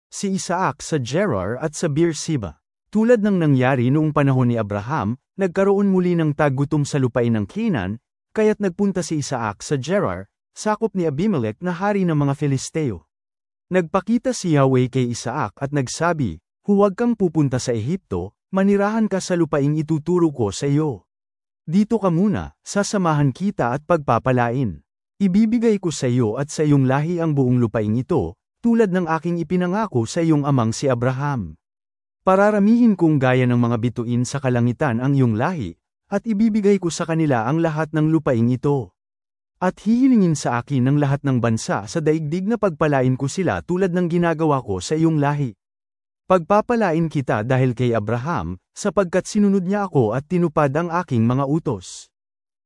Si Isaac sa Gerar at sa Beersheba. Tulad ng nangyari noong panahon ni Abraham, nagkaroon muli ng tagutom sa lupain ng Canaan, kaya't nagpunta si Isaac sa Gerar, sakop ni Abimelech na hari ng mga Filisteo. Nagpakita si Yahweh kay Isaac at nagsabi, "Huwag kang pupunta sa Ehipto, manirahan ka sa lupaing ituturo ko sa iyo. Dito ka muna, sasamahan kita at pagpapalain. Ibibigay ko sa iyo at sa iyong lahi ang buong lupaing ito, tulad ng aking ipinangako sa iyong amang si Abraham. Pararamihin kong gaya ng mga bituin sa kalangitan ang iyong lahi, at ibibigay ko sa kanila ang lahat ng lupaing ito. At hihilingin sa akin ng lahat ng bansa sa daigdig na pagpalain ko sila tulad ng ginagawa ko sa iyong lahi. Pagpapalain kita dahil kay Abraham, sapagkat sinunod niya ako at tinupad ang aking mga utos."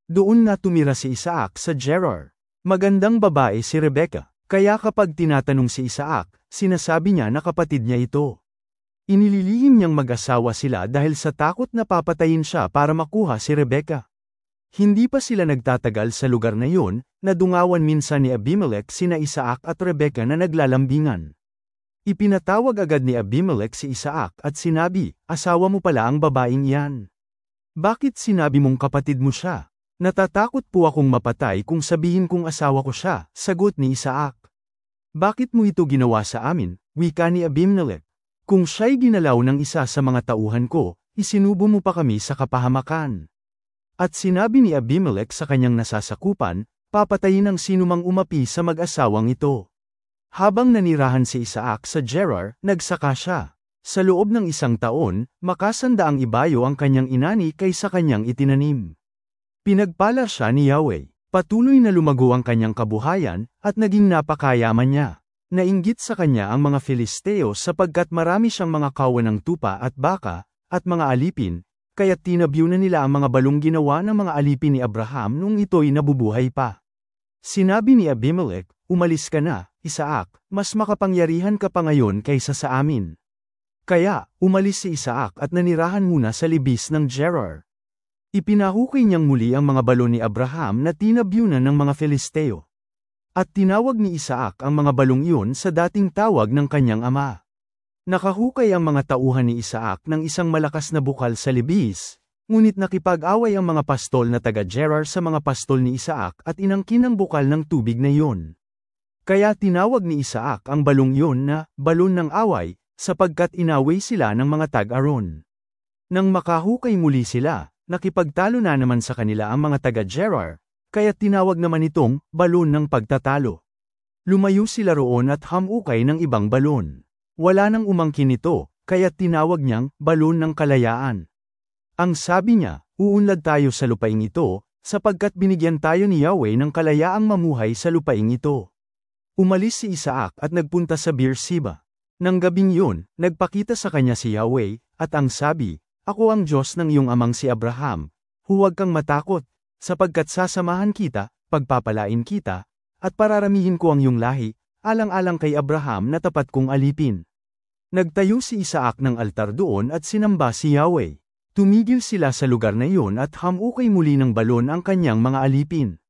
Doon na tumira si Isaac sa Gerar. Magandang babae si Rebecca, kaya kapag tinatanong si Isaac, sinasabi niya na kapatid niya ito. Inililihim niyang mag-asawa sila dahil sa takot na papatayin siya para makuha si Rebecca. Hindi pa sila nagtatagal sa lugar na yun, nadungawan minsan ni Abimelech sina Isaac at Rebecca na naglalambingan. Ipinatawag agad ni Abimelech si Isaac at sinabi, "Asawa mo pala ang babaeng iyan. Bakit sinabi mong kapatid mo siya?" "Natatakot po akong mapatay kung sabihin kong asawa ko siya," sagot ni Isaac. "Bakit mo ito ginawa sa amin?" wika ni Abimelech. "Kung siya'y ginalaw ng isa sa mga tauhan ko, isinubo mo pa kami sa kapahamakan." At sinabi ni Abimelech sa kanyang nasasakupan, papatayin ang sinumang umapi sa mag-asawang ito. Habang nanirahan si Isaac sa Gerar, nagsaka siya. Sa loob ng 1 taon, makasandaang ibayo ang kanyang inani kaysa kanyang itinanim. Pinagpala siya ni Yahweh. Patuloy na lumago ang kanyang kabuhayan, at naging napakayaman niya. Nainggit sa kanya ang mga Filisteo sapagkat marami siyang mga kawan ng tupa at baka, at mga alipin, kaya't tinabyo na nila ang mga balong ginawa ng mga alipin ni Abraham nung ito'y nabubuhay pa. Sinabi ni Abimelech, "Umalis ka na, Isaac, mas makapangyarihan ka pa ngayon kaysa sa amin." Kaya, umalis si Isaac at nanirahan muna sa libis ng Gerar. Ipinahukay niyang muli ang mga balon ni Abraham na tinabyunan ng mga Filisteo. At tinawag ni Isaac ang mga balong iyon sa dating tawag ng kanyang ama. Nakahukay ang mga tauhan ni Isaac ng isang malakas na bukal sa libis, ngunit nakipag-away ang mga pastol na taga-Gerar sa mga pastol ni Isaac at inangkin ang bukal ng tubig na iyon. Kaya tinawag ni Isaac ang balong iyon na balon ng away, sapagkat inaway sila ng mga tag-Aron. Nang makahukay muli sila, nakipagtalo na naman sa kanila ang mga taga-Gerar, kaya tinawag naman itong balon ng pagtatalo. Lumayo sila roon at hamukay ng ibang balon. Wala nang umangkin ito, kaya tinawag niyang balon ng kalayaan. Ang sabi niya, "Uunlad tayo sa lupaing ito, sapagkat binigyan tayo ni Yahweh ng kalayaang mamuhay sa lupaing ito." Umalis si Isaac at nagpunta sa Beersheba. Nang gabing yun, nagpakita sa kanya si Yahweh, at ang sabi, "Ako ang Diyos ng iyong amang si Abraham. Huwag kang matakot, sapagkat sasamahan kita, pagpapalain kita, at pararamihin ko ang iyong lahi, alang-alang kay Abraham na tapat kong alipin." Nagtayo si Isaac ng altar doon at sinamba si Yahweh. Tumigil sila sa lugar na iyon at hamukay muli ng balon ang kanyang mga alipin.